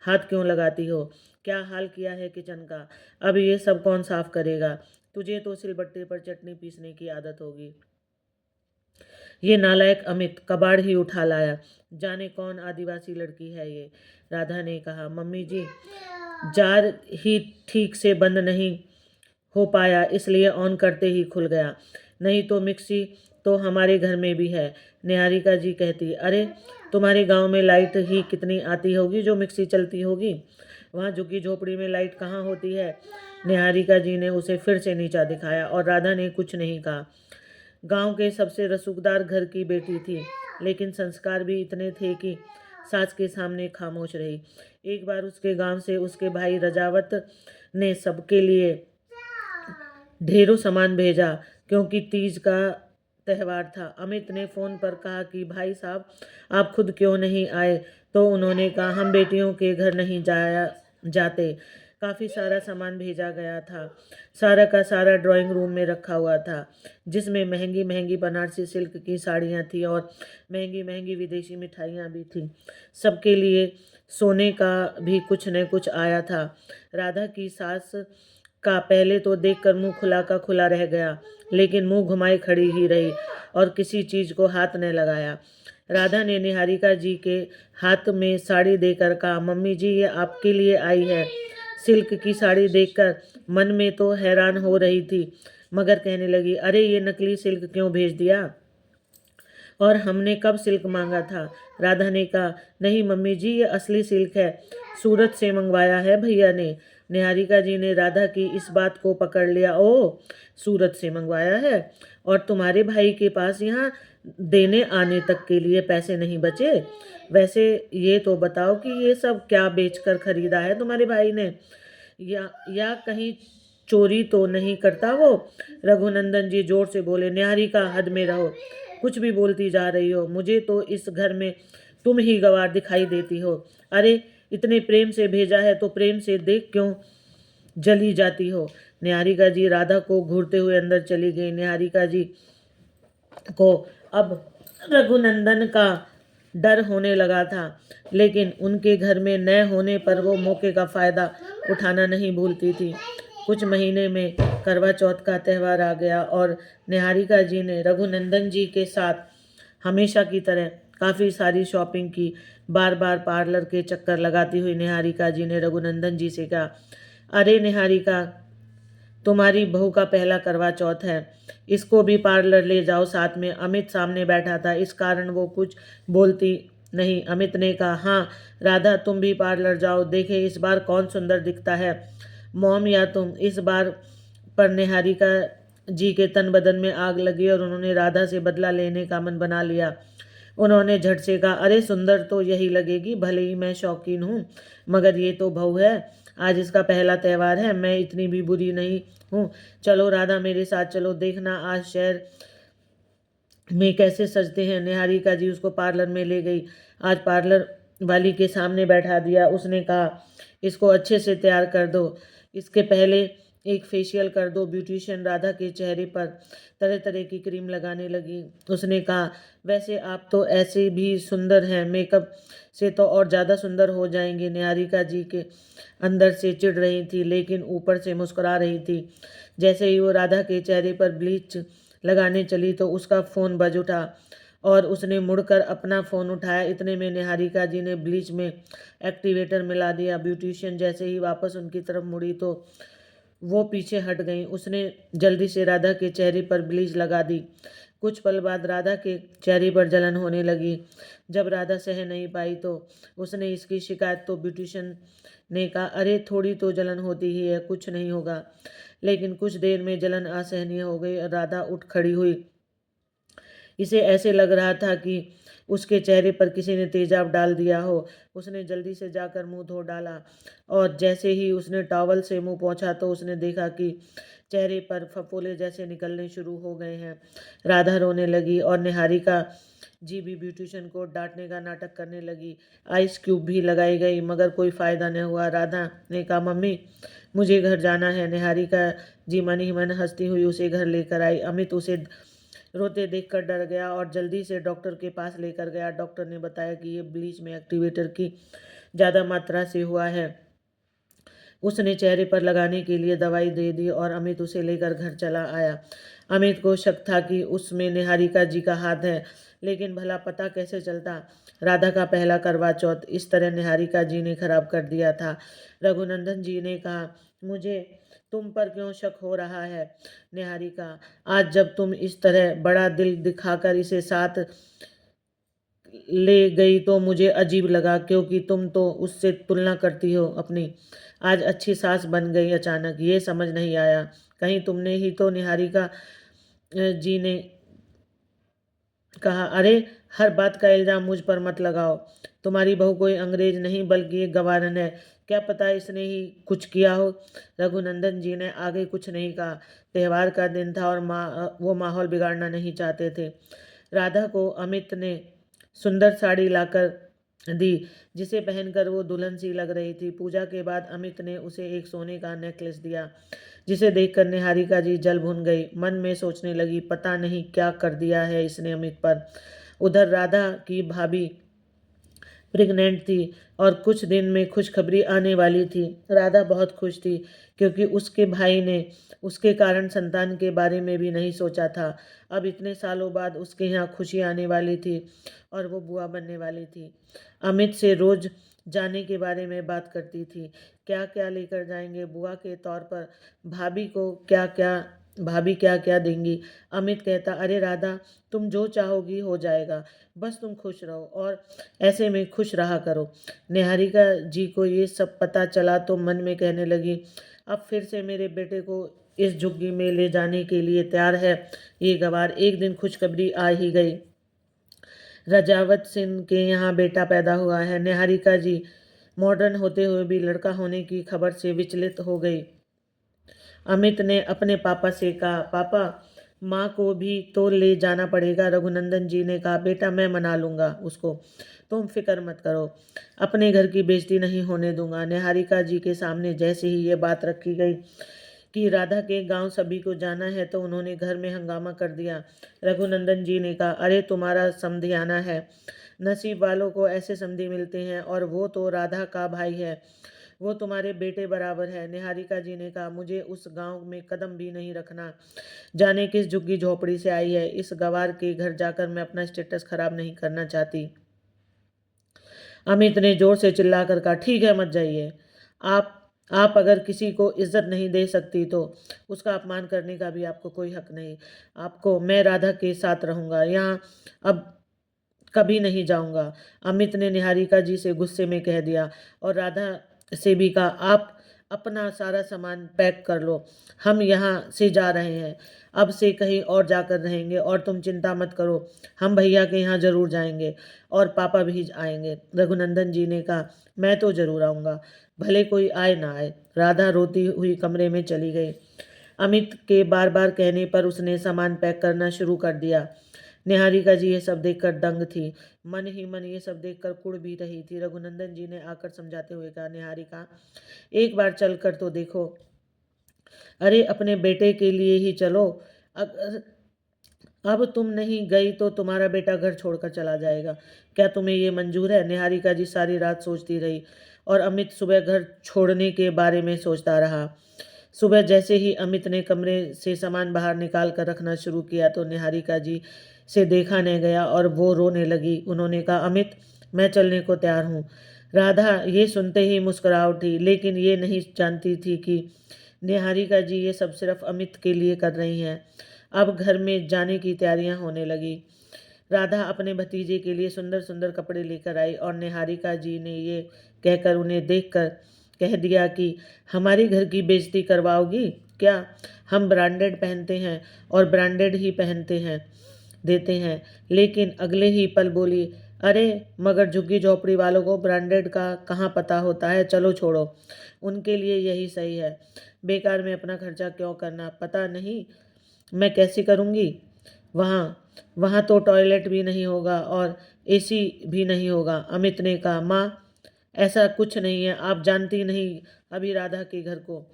हाथ क्यों लगाती हो? क्या हाल किया है किचन का? अब ये सब कौन साफ करेगा? तुझे तो सिलबट्टे पर चटनी पीसने की आदत होगी। ये नालायक अमित कबाड़ ही उठा लाया, जाने कौन आदिवासी लड़की है ये। राधा ने कहा, मम्मी जी जार ही ठीक से बंद नहीं हो पाया, इसलिए ऑन करते ही खुल गया, नहीं तो मिक्सी तो हमारे घर में भी है। निहारिका जी कहती, अरे तुम्हारे गांव में लाइट ही कितनी आती होगी जो मिक्सी चलती होगी? वहाँ झुग्गी झोपड़ी में लाइट कहाँ होती है? निहारिका जी ने उसे फिर से नीचा दिखाया और राधा ने कुछ नहीं कहा। गांव के सबसे रसूखदार घर की बेटी थी, लेकिन संस्कार भी इतने थे कि सास के सामने खामोश रही। एक बार उसके गांव से उसके भाई रजावत ने सबके लिए ढेरों सामान भेजा क्योंकि तीज का त्यौहार था। अमित ने फ़ोन पर कहा कि भाई साहब आप खुद क्यों नहीं आए, तो उन्होंने कहा हम बेटियों के घर नहीं जाते। काफ़ी सारा सामान भेजा गया था। सारा का सारा ड्राइंग रूम में रखा हुआ था, जिसमें महंगी महंगी बनारसी सिल्क की साड़ियाँ थी और महंगी महंगी विदेशी मिठाइयाँ भी थी। सबके लिए सोने का भी कुछ न कुछ आया था। राधा की सास का पहले तो देखकर मुंह खुला का खुला रह गया, लेकिन मुंह घुमाए खड़ी ही रही और किसी चीज को हाथ न लगाया। राधा ने निहारिका जी के हाथ में साड़ी देकर कहा, मम्मी जी ये आपके लिए आई है। सिल्क की साड़ी देखकर मन में तो हैरान हो रही थी, मगर कहने लगी, अरे ये नकली सिल्क क्यों भेज दिया, और हमने कब सिल्क मांगा था। राधा ने कहा, नहीं मम्मी जी ये असली सिल्क है, सूरत से मंगवाया है भैया ने। निहारिका जी ने राधा की इस बात को पकड़ लिया। ओ, सूरत से मंगवाया है, और तुम्हारे भाई के पास यहाँ देने आने तक के लिए पैसे नहीं बचे। वैसे ये तो बताओ कि ये सब क्या बेचकर खरीदा है तुम्हारे भाई ने, या कहीं चोरी तो नहीं करता वो। रघुनंदन जी जोर से बोले, निहारिका हद में रहो, कुछ भी बोलती जा रही हो। मुझे तो इस घर में तुम ही गवार दिखाई देती हो। अरे इतने प्रेम से भेजा है तो प्रेम से देख क्यों जली जाती हो। निहारिका जी राधा को घूरते हुए अंदर चली गई। निहारिका जी को अब रघुनंदन का डर होने लगा था, लेकिन उनके घर में न होने पर वो मौके का फायदा उठाना नहीं भूलती थी। कुछ महीने में करवा चौथ का त्यौहार आ गया और निहारिका जी ने रघुनंदन जी के साथ हमेशा की तरह काफ़ी सारी शॉपिंग की। बार बार पार्लर के चक्कर लगाती हुई निहारिका जी ने रघुनंदन जी से कहा, अरे निहारिका, तुम्हारी बहू का पहला करवा चौथ है, इसको भी पार्लर ले जाओ साथ में। अमित सामने बैठा था, इस कारण वो कुछ बोलती नहीं। अमित ने कहा, हाँ राधा तुम भी पार्लर जाओ, देखे इस बार कौन सुंदर दिखता है, मॉम या तुम। इस बार पर निहारिका जी के तन बदन में आग लगी और उन्होंने राधा से बदला लेने का मन बना लिया। उन्होंने झट से कहा, अरे सुंदर तो यही लगेगी, भले ही मैं शौकीन हूँ, मगर ये तो बहू है, आज इसका पहला त्यौहार है, मैं इतनी भी बुरी नहीं हूँ। चलो राधा मेरे साथ चलो, देखना आज शहर में कैसे सजते हैं। निहारिका जी उसको पार्लर में ले गई। आज पार्लर वाली के सामने बैठा दिया। उसने कहा, इसको अच्छे से तैयार कर दो, इसके पहले एक फेशियल कर दो। ब्यूटिशियन राधा के चेहरे पर तरह तरह की क्रीम लगाने लगी। उसने कहा, वैसे आप तो ऐसे भी सुंदर हैं, मेकअप से तो और ज़्यादा सुंदर हो जाएंगे। निहारिका जी के अंदर से चिढ़ रही थी, लेकिन ऊपर से मुस्कुरा रही थी। जैसे ही वो राधा के चेहरे पर ब्लीच लगाने चली तो उसका फ़ोन बज उठा और उसने मुड़कर अपना फ़ोन उठाया। इतने में निहारिका जी ने ब्लीच में एक्टिवेटर मिला दिया। ब्यूटिशियन जैसे ही वापस उनकी तरफ मुड़ी तो वो पीछे हट गई। उसने जल्दी से राधा के चेहरे पर ब्लीच लगा दी। कुछ पल बाद राधा के चेहरे पर जलन होने लगी। जब राधा सह नहीं पाई तो उसने इसकी शिकायत तो ब्यूटिशियन ने कहा, अरे थोड़ी तो जलन होती ही है, कुछ नहीं होगा। लेकिन कुछ देर में जलन असहनीय हो गई और राधा उठ खड़ी हुई। इसे ऐसे लग रहा था कि उसके चेहरे पर किसी ने तेजाब डाल दिया हो। उसने जल्दी से जाकर मुंह धो डाला और जैसे ही उसने टॉवल से मुंह पोंछा तो उसने देखा कि चेहरे पर फफोले जैसे निकलने शुरू हो गए हैं। राधा रोने लगी और निहारिका जी भी ब्यूटिशियन को डांटने का नाटक करने लगी। आइस क्यूब भी लगाई गई, मगर कोई फायदा न हुआ। राधा ने कहा, मम्मी मुझे घर जाना है। निहारिका जी मन ही मन हंसती हुई उसे घर लेकर आई। अमित उसे रोते देखकर डर गया और जल्दी से डॉक्टर के पास लेकर गया। डॉक्टर ने बताया कि ये ब्लीच में एक्टिवेटर की ज़्यादा मात्रा से हुआ है। उसने चेहरे पर लगाने के लिए दवाई दे दी और अमित उसे लेकर घर चला आया। अमित को शक था कि उसमें निहारिका जी का हाथ है, लेकिन भला पता कैसे चलता। राधा का पहला करवा चौथ इस तरह निहारिका जी ने खराब कर दिया था। रघुनंदन जी ने कहा, मुझे तुम पर क्यों शक हो रहा है निहारिका? आज जब तुम इस तरह बड़ा दिल दिखाकर इसे साथ ले गई तो मुझे अजीब लगा, क्योंकि तुम तो उससे तुलना करती हो अपनी। आज अच्छी सास बन गई अचानक, ये समझ नहीं आया। कहीं तुमने ही तो निहारिका जी ने कहा, अरे हर बात का इल्ज़ाम मुझ पर मत लगाओ। तुम्हारी बहू कोई अंग्रेज नहीं बल्कि एक गवारन है। क्या पता इसने ही कुछ किया हो। रघुनंदन जी ने आगे कुछ नहीं कहा। त्योहार का दिन था और वो माहौल बिगाड़ना नहीं चाहते थे। राधा को अमित ने सुंदर साड़ी लाकर दी, जिसे पहनकर वो दुल्हन सी लग रही थी। पूजा के बाद अमित ने उसे एक सोने का नेकलेस दिया, जिसे देखकर निहारिका जी जल भुन गई। मन में सोचने लगी, पता नहीं क्या कर दिया है इसने अमित पर। उधर राधा की भाभी प्रेग्नेंट थी और कुछ दिन में खुशखबरी आने वाली थी। राधा बहुत खुश थी, क्योंकि उसके भाई ने उसके कारण संतान के बारे में भी नहीं सोचा था। अब इतने सालों बाद उसके यहाँ खुशी आने वाली थी और वो बुआ बनने वाली थी। अमित से रोज जाने के बारे में बात करती थी। क्या क्या लेकर जाएंगे बुआ के तौर पर, भाभी को क्या क्या, भाभी क्या क्या देंगी। अमित कहता, अरे राधा, तुम जो चाहोगी हो जाएगा, बस तुम खुश रहो और ऐसे में खुश रहा करो। निहारिका जी को ये सब पता चला तो मन में कहने लगी, अब फिर से मेरे बेटे को इस झुग्गी में ले जाने के लिए तैयार है ये गवार। एक दिन खुशखबरी आ ही गई, रजावत सिंह के यहाँ बेटा पैदा हुआ है। निहारिका जी मॉडर्न होते हुए भी लड़का होने की खबर से विचलित हो गई। अमित ने अपने पापा से कहा, पापा, माँ को भी तो ले जाना पड़ेगा। रघुनंदन जी ने कहा, बेटा मैं मना लूंगा उसको, तुम फिक्र मत करो, अपने घर की बेइज्जती नहीं होने दूंगा। निहारिका जी के सामने जैसे ही ये बात रखी गई कि राधा के गांव सभी को जाना है, तो उन्होंने घर में हंगामा कर दिया। रघुनंदन जी ने कहा, अरे तुम्हारा समधी आना है, नसीब वालों को ऐसे समधी मिलते हैं, और वो तो राधा का भाई है, वो तुम्हारे बेटे बराबर है। निहारिका जी ने कहा, मुझे उस गांव में कदम भी नहीं रखना। जाने किस झुग्गी झोपड़ी से आई है, इस गवार के घर जाकर मैं अपना स्टेटस खराब नहीं करना चाहती। अमित ने जोर से चिल्लाकर कहा, ठीक है, मत जाइए। आप अगर किसी को इज्जत नहीं दे सकती तो उसका अपमान करने का भी आपको कोई हक नहीं। आपको, मैं राधा के साथ रहूंगा, यहाँ अब कभी नहीं जाऊंगा। अमित ने निहारिका जी से गुस्से में कह दिया और राधा से भी कहा, आप अपना सारा सामान पैक कर लो, हम यहाँ से जा रहे हैं, अब से कहीं और जाकर रहेंगे, और तुम चिंता मत करो, हम भैया के यहाँ जरूर जाएंगे और पापा भी आएंगे। रघुनंदन जी ने कहा, मैं तो जरूर आऊँगा, भले कोई आए ना आए। राधा रोती हुई कमरे में चली गई। अमित के बार बार कहने पर उसने सामान पैक करना शुरू कर दिया। निहारिका जी ये सब देखकर दंग थी, मन ही मन ये सब देखकर कुढ़ भी रही थी। रघुनंदन जी ने आकर समझाते हुए कहा, निहारिका, एक बार चल कर तो देखो, अरे अपने बेटे के लिए ही चलो। अगर अब तुम नहीं गई तो तुम्हारा बेटा घर छोड़कर चला जाएगा, क्या तुम्हें ये मंजूर है। निहारिका जी सारी रात सोचती रही और अमित सुबह घर छोड़ने के बारे में सोचता रहा। सुबह जैसे ही अमित ने कमरे से सामान बाहर निकाल कर रखना शुरू किया तो निहारिका जी से देखा नहीं गया और वो रोने लगी। उन्होंने कहा, अमित, मैं चलने को तैयार हूँ। राधा ये सुनते ही मुस्कुरा उठी, लेकिन ये नहीं जानती थी कि निहारिका जी ये सब सिर्फ अमित के लिए कर रही हैं। अब घर में जाने की तैयारियां होने लगी। राधा अपने भतीजे के लिए सुंदर सुंदर कपड़े लेकर आई और निहारिका जी ने ये कहकर उन्हें देखकर कह दिया कि हमारे घर की बेइज्जती करवाओगी क्या, हम ब्रांडेड पहनते हैं और ब्रांडेड ही पहनते हैं देते हैं। लेकिन अगले ही पल बोली, अरे मगर झुग्गी झोपड़ी वालों को ब्रांडेड का कहाँ पता होता है, चलो छोड़ो, उनके लिए यही सही है, बेकार में अपना खर्चा क्यों करना, पता नहीं मैं कैसे करूँगी। वहाँ वहाँ तो टॉयलेट भी नहीं होगा और एसी भी नहीं होगा। अमित ने कहा, माँ, ऐसा कुछ नहीं है, आप जानती नहीं अभी राधा के घर को।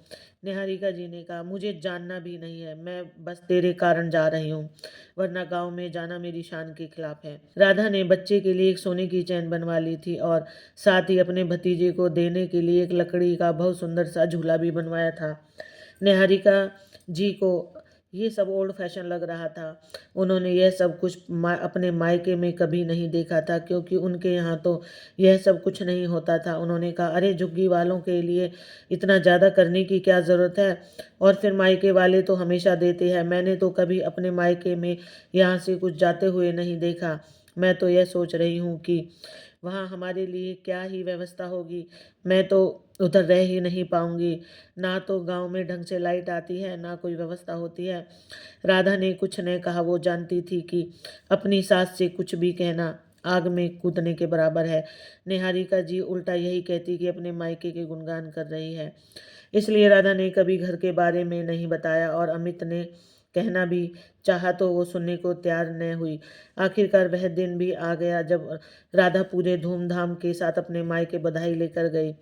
निहारिका जी ने कहा, मुझे जानना भी नहीं है, मैं बस तेरे कारण जा रही हूँ, वरना गांव में जाना मेरी शान के खिलाफ है। राधा ने बच्चे के लिए एक सोने की चैन बनवा ली थी और साथ ही अपने भतीजे को देने के लिए एक लकड़ी का बहुत सुंदर सा झूला भी बनवाया था। निहारिका जी को ये सब ओल्ड फैशन लग रहा था। उन्होंने यह सब कुछ अपने मायके में कभी नहीं देखा था, क्योंकि उनके यहाँ तो यह सब कुछ नहीं होता था। उन्होंने कहा, अरे झुग्गी वालों के लिए इतना ज़्यादा करने की क्या ज़रूरत है, और फिर मायके वाले तो हमेशा देते हैं, मैंने तो कभी अपने मायके में यहाँ से कुछ जाते हुए नहीं देखा। मैं तो यह सोच रही हूँ कि वहाँ हमारे लिए क्या ही व्यवस्था होगी, मैं तो उधर रह ही नहीं पाऊंगी, ना तो गांव में ढंग से लाइट आती है, ना कोई व्यवस्था होती है। राधा ने कुछ नहीं कहा, वो जानती थी कि अपनी सास से कुछ भी कहना आग में कूदने के बराबर है। निहारिका जी उल्टा यही कहती कि अपने मायके के गुणगान कर रही है। इसलिए राधा ने कभी घर के बारे में नहीं बताया और अमित ने कहना भी चाहा तो वो सुनने को तैयार न हुई। आखिरकार वह दिन भी आ गया जब राधा पूरे धूमधाम के साथ अपने मायके बधाई लेकर गई।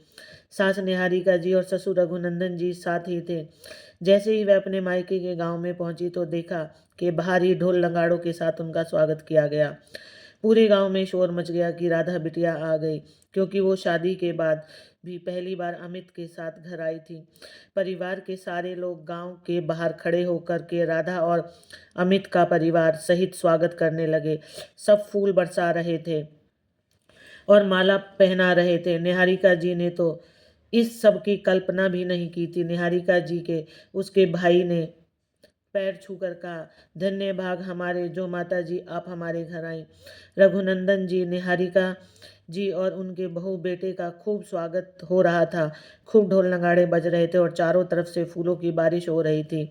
सास निहारिका जी और ससुर रघुनंदन जी साथ ही थे। जैसे ही वह अपने मायके के गांव में पहुंची तो देखा कि बाहर ही ढोल नगाड़ों के साथ उनका स्वागत किया गया। पूरे गांव में शोर मच गया कि राधा बिटिया आ गई, क्योंकि वो शादी के बाद भी पहली बार अमित के साथ घर आई थी। परिवार के सारे लोग गांव के बाहर खड़े होकर के राधा और अमित का परिवार सहित स्वागत करने लगे। सब फूल बरसा रहे थे और माला पहना रहे थे। निहारिका जी ने तो इस सब की कल्पना भी नहीं की थी। निहारिका जी के उसके भाई ने पैर छूकर कहा, धन्य भाग हमारे जो माता जी आप हमारे घर आई। रघुनंदन जी, निहारिका जी और उनके बहू बेटे का खूब स्वागत हो रहा था। खूब ढोल नगाड़े बज रहे थे और चारों तरफ से फूलों की बारिश हो रही थी।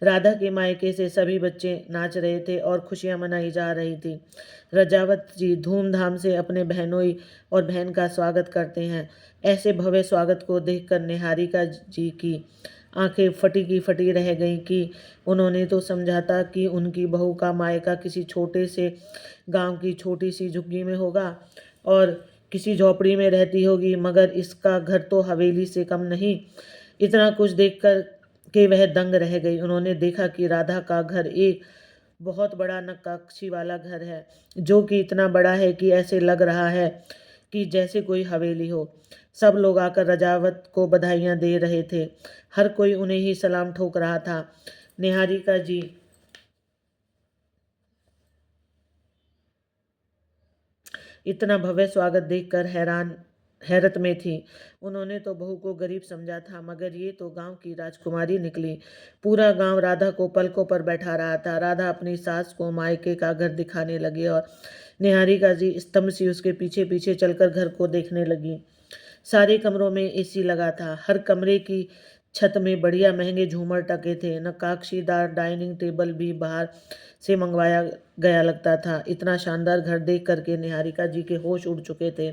राधा के मायके से सभी बच्चे नाच रहे थे और खुशियां मनाई जा रही थी। रजावत जी धूमधाम से अपने बहनोई और बहन का स्वागत करते हैं। ऐसे भव्य स्वागत को देखकर निहारिका जी की आंखें फटी की फटी रह गईं कि उन्होंने तो समझा था कि उनकी बहू का मायका किसी छोटे से गांव की छोटी सी झुग्गी में होगा और किसी झोपड़ी में रहती होगी, मगर इसका घर तो हवेली से कम नहीं। इतना कुछ देखकर के वह दंग रह गई। उन्होंने देखा कि राधा का घर एक बहुत बड़ा नक्काशी वाला घर है, जो कि इतना बड़ा है कि ऐसे लग रहा है कि जैसे कोई हवेली हो। सब लोग आकर रजावत को बधाइयां दे रहे थे। हर कोई उन्हें ही सलाम ठोक रहा था। निहारिका जी इतना भव्य स्वागत देखकर हैरत में थी। उन्होंने तो बहू को गरीब समझा था, मगर ये तो गांव की राजकुमारी निकली। पूरा गांव राधा को पलकों पर बैठा रहा था। राधा अपनी सास को मायके का घर दिखाने लगी और निहारिका जी स्तंभ सी उसके पीछे पीछे चलकर घर को देखने लगी। सारे कमरों में एसी लगा था। हर कमरे की छत में बढ़िया महंगे झूमर टके थे। नक्काशीदार डाइनिंग टेबल भी बाहर से मंगवाया गया लगता था। इतना शानदार घर देख करके निहारिका जी के होश उड़ चुके थे।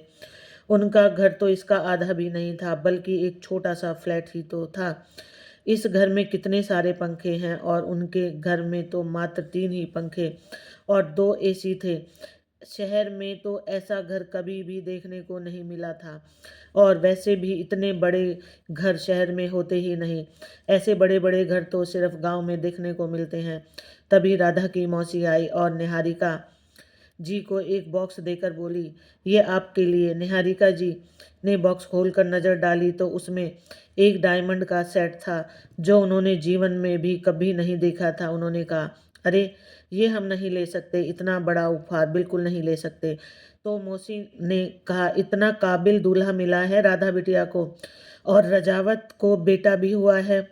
उनका घर तो इसका आधा भी नहीं था, बल्कि एक छोटा सा फ्लैट ही तो था। इस घर में कितने सारे पंखे हैं, और उनके घर में तो मात्र 3 ही पंखे और 2 एसी थे। शहर में तो ऐसा घर कभी भी देखने को नहीं मिला था, और वैसे भी इतने बड़े घर शहर में होते ही नहीं। ऐसे बड़े बड़े घर तो सिर्फ गांव में देखने को मिलते हैं। तभी राधा की मौसी आई और निहारिका जी को एक बॉक्स देकर बोली, ये आपके लिए। निहारिका जी ने बॉक्स खोलकर नजर डाली तो उसमें एक डायमंड का सेट था, जो उन्होंने जीवन में भी कभी नहीं देखा था। उन्होंने कहा, अरे ये हम नहीं ले सकते, इतना बड़ा उपहार बिल्कुल नहीं ले सकते। तो मौसी ने कहा, इतना काबिल दूल्हा मिला है राधा बिटिया को, और रजावत को बेटा भी हुआ है,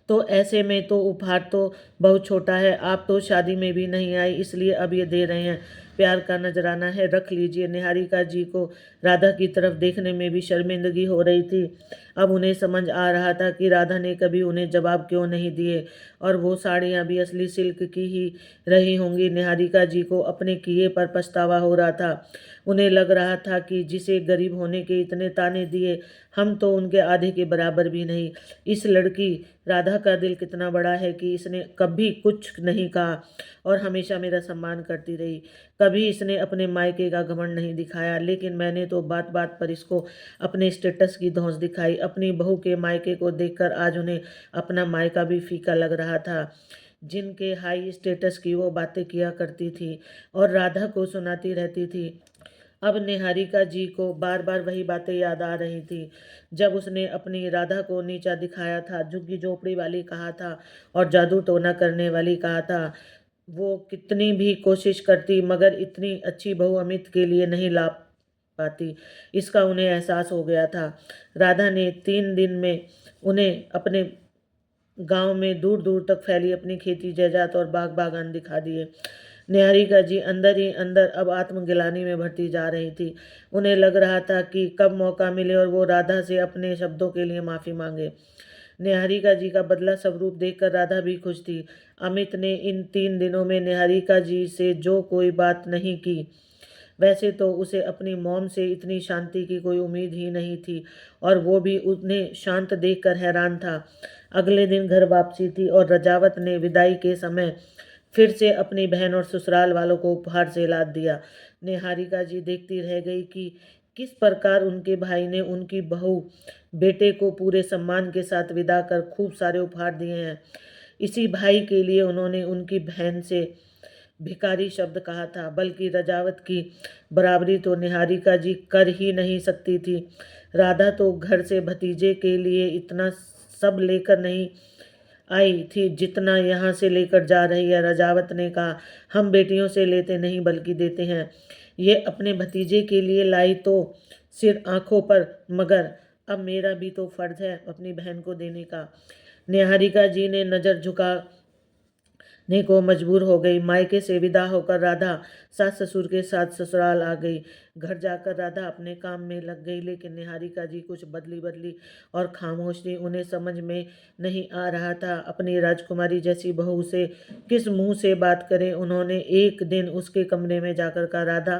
तो ऐसे में तो उपहार तो बहुत छोटा है। आप तो शादी में भी नहीं आई, इसलिए अब ये दे रहे हैं। प्यार का नजराना है, रख लीजिए। निहारिका जी को राधा की तरफ देखने में भी शर्मिंदगी हो रही थी। अब उन्हें समझ आ रहा था कि राधा ने कभी उन्हें जवाब क्यों नहीं दिए, और वो साड़ियाँ भी असली सिल्क की ही रही होंगी। निहारिका जी को अपने किए पर पछतावा हो रहा था। उन्हें लग रहा था कि जिसे गरीब होने के इतने ताने दिए, हम तो उनके आधे के बराबर भी नहीं। इस लड़की राधा का दिल कितना बड़ा है कि इसने कभी कुछ नहीं कहा और हमेशा मेरा सम्मान करती रही। कभी इसने अपने मायके का घमंड नहीं दिखाया, लेकिन मैंने तो बात बात पर इसको अपने स्टेटस की धौंस दिखाई। अपनी बहू के मायके को देखकर आज उन्हें अपना मायका भी फीका लग रहा था। जिनके हाई स्टेटस की वो बातें किया करती थी और राधा को सुनाती रहती थी, अब निहारिका जी को बार बार वही बातें याद आ रही थी। जब उसने अपनी राधा को नीचा दिखाया था, झुग्गी झोपड़ी वाली कहा था और जादू टोना करने वाली कहा था, वो कितनी भी कोशिश करती मगर इतनी अच्छी बहू अमित के लिए नहीं ला पाती, इसका उन्हें एहसास हो गया था। राधा ने 3 दिन में उन्हें अपने गांव में दूर दूर तक फैली अपनी खेती जायदाद और बाग बागान दिखा दिए। निहारिका जी अंदर ही अंदर अब आत्मगिलानी में भरती जा रही थी। उन्हें लग रहा था कि कब मौका मिले और वो राधा से अपने शब्दों के लिए माफ़ी मांगे। निहारिका जी का बदला स्वरूप देखकर राधा भी खुश थी। अमित ने इन 3 दिनों में निहारिका जी से जो कोई बात नहीं की, वैसे तो उसे अपनी मॉम से इतनी शांति की कोई उम्मीद ही नहीं थी, और वो भी उन्हें शांत देखकर हैरान था। अगले दिन घर वापसी थी और रजावत ने विदाई के समय फिर से अपनी बहन और ससुराल वालों को उपहार से लाद दिया। निहारिका जी देखती रह गई कि किस प्रकार उनके भाई ने उनकी बहू बेटे को पूरे सम्मान के साथ विदा कर खूब सारे उपहार दिए हैं। इसी भाई के लिए उन्होंने उनकी बहन से भिखारी शब्द कहा था, बल्कि रजावत की बराबरी तो निहारिका जी कर ही नहीं सकती थी। राधा तो घर से भतीजे के लिए इतना सब लेकर नहीं आई थी जितना यहाँ से लेकर जा रही है। रजावत ने कहा, हम बेटियों से लेते नहीं बल्कि देते हैं। ये अपने भतीजे के लिए लाई तो सिर आंखों पर, मगर अब मेरा भी तो फर्ज है अपनी बहन को देने का। निहारिका जी ने नज़र झुकाने को मजबूर हो गई। मायके से विदा होकर राधा सास ससुर के साथ ससुराल आ गई। घर जाकर राधा अपने काम में लग गई, लेकिन निहारिका जी कुछ बदली बदली और खामोश थी। उन्हें समझ में नहीं आ रहा था अपनी राजकुमारी जैसी बहू से किस मुंह से बात करें। उन्होंने एक दिन उसके कमरे में जाकर कहा, राधा,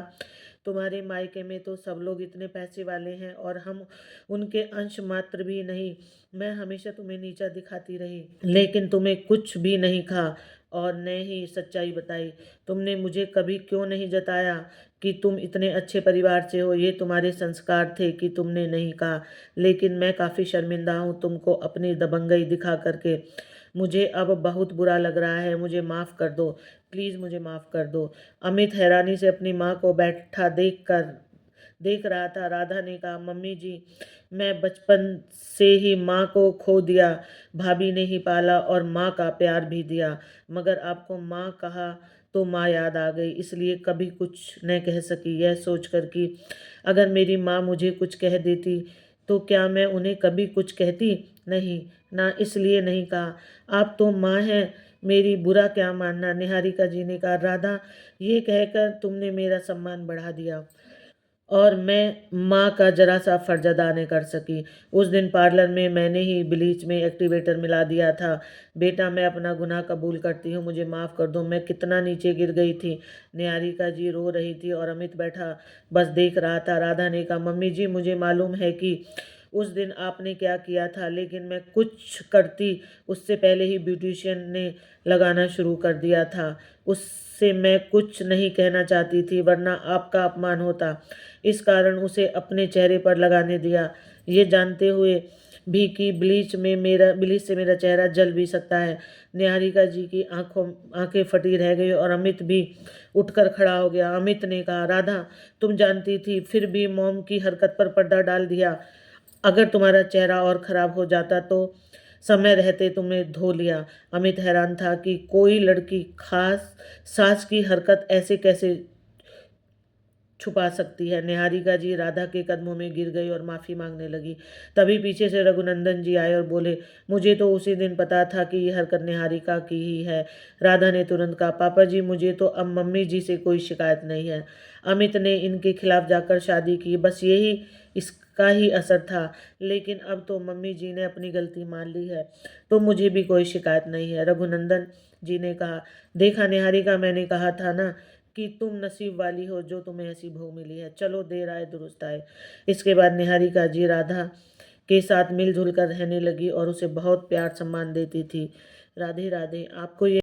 तुम्हारे मायके में तो सब लोग इतने पैसे वाले हैं और हम उनके अंश मात्र भी नहीं। मैं हमेशा तुम्हें नीचा दिखाती रही, लेकिन तुम्हें कुछ भी नहीं कहा और न ही सच्चाई बताई। तुमने मुझे कभी क्यों नहीं जताया कि तुम इतने अच्छे परिवार से हो? ये तुम्हारे संस्कार थे कि तुमने नहीं कहा। लेकिन मैं काफ़ी शर्मिंदा हूँ तुमको अपनी दबंगई दिखा करके। मुझे अब बहुत बुरा लग रहा है। मुझे माफ़ कर दो, प्लीज़ मुझे माफ़ कर दो। अमित हैरानी से अपनी माँ को बैठा देख रहा था। राधा ने कहा, मम्मी जी, मैं बचपन से ही माँ को खो दिया। भाभी ने ही पाला और माँ का प्यार भी दिया, मगर आपको माँ कहा तो माँ याद आ गई, इसलिए कभी कुछ न कह सकी। यह सोचकर कि अगर मेरी माँ मुझे कुछ कह देती तो क्या मैं उन्हें कभी कुछ कहती? नहीं ना, इसलिए नहीं कहा। आप तो माँ हैं मेरी, बुरा क्या मानना। निहारिका जी ने कहा, राधा, ये कहकर तुमने मेरा सम्मान बढ़ा दिया और मैं माँ का जरा सा फर्ज अदा नहीं कर सकी। उस दिन पार्लर में मैंने ही ब्लीच में एक्टिवेटर मिला दिया था। बेटा, मैं अपना गुनाह कबूल करती हूँ, मुझे माफ़ कर दो। मैं कितना नीचे गिर गई थी। निहारिका जी रो रही थी और अमित बैठा बस देख रहा था। राधा ने कहा, मम्मी जी, मुझे मालूम है कि उस दिन आपने क्या किया था, लेकिन मैं कुछ करती उससे पहले ही ब्यूटिशियन ने लगाना शुरू कर दिया था। उससे मैं कुछ नहीं कहना चाहती थी, वरना आपका अपमान होता। इस कारण उसे अपने चेहरे पर लगाने दिया, ये जानते हुए भी कि ब्लीच से मेरा चेहरा जल भी सकता है। निहारिका जी की आंखें फटी रह गई और अमित भी उठकर खड़ा हो गया। अमित ने कहा, राधा, तुम जानती थी फिर भी मॉम की हरकत पर पर्दा डाल दिया। अगर तुम्हारा चेहरा और खराब हो जाता तो समय रहते तुम्हें धो लिया। अमित हैरान था कि कोई लड़की खास सास की हरकत ऐसे कैसे छुपा सकती है। निहारिका जी राधा के कदमों में गिर गई और माफ़ी मांगने लगी। तभी पीछे से रघुनंदन जी आए और बोले, मुझे तो उसी दिन पता था कि ये हरकत निहारिका की ही है। राधा ने तुरंत कहा, पापा जी, मुझे तो अब मम्मी जी से कोई शिकायत नहीं है। अमित ने इनके खिलाफ जाकर शादी की, बस यही इसका ही असर था। लेकिन अब तो मम्मी जी ने अपनी गलती मान ली है, तो मुझे भी कोई शिकायत नहीं है। रघुनंदन जी ने कहा, देखा निहारिका, मैंने कहा था ना कि तुम नसीब वाली हो जो तुम्हें ऐसी बहू मिली है। चलो, देर आए दुरुस्त आए। इसके बाद निहारिका जी राधा के साथ मिलजुल कर रहने लगी और उसे बहुत प्यार सम्मान देती थी। राधे राधे। आपको ये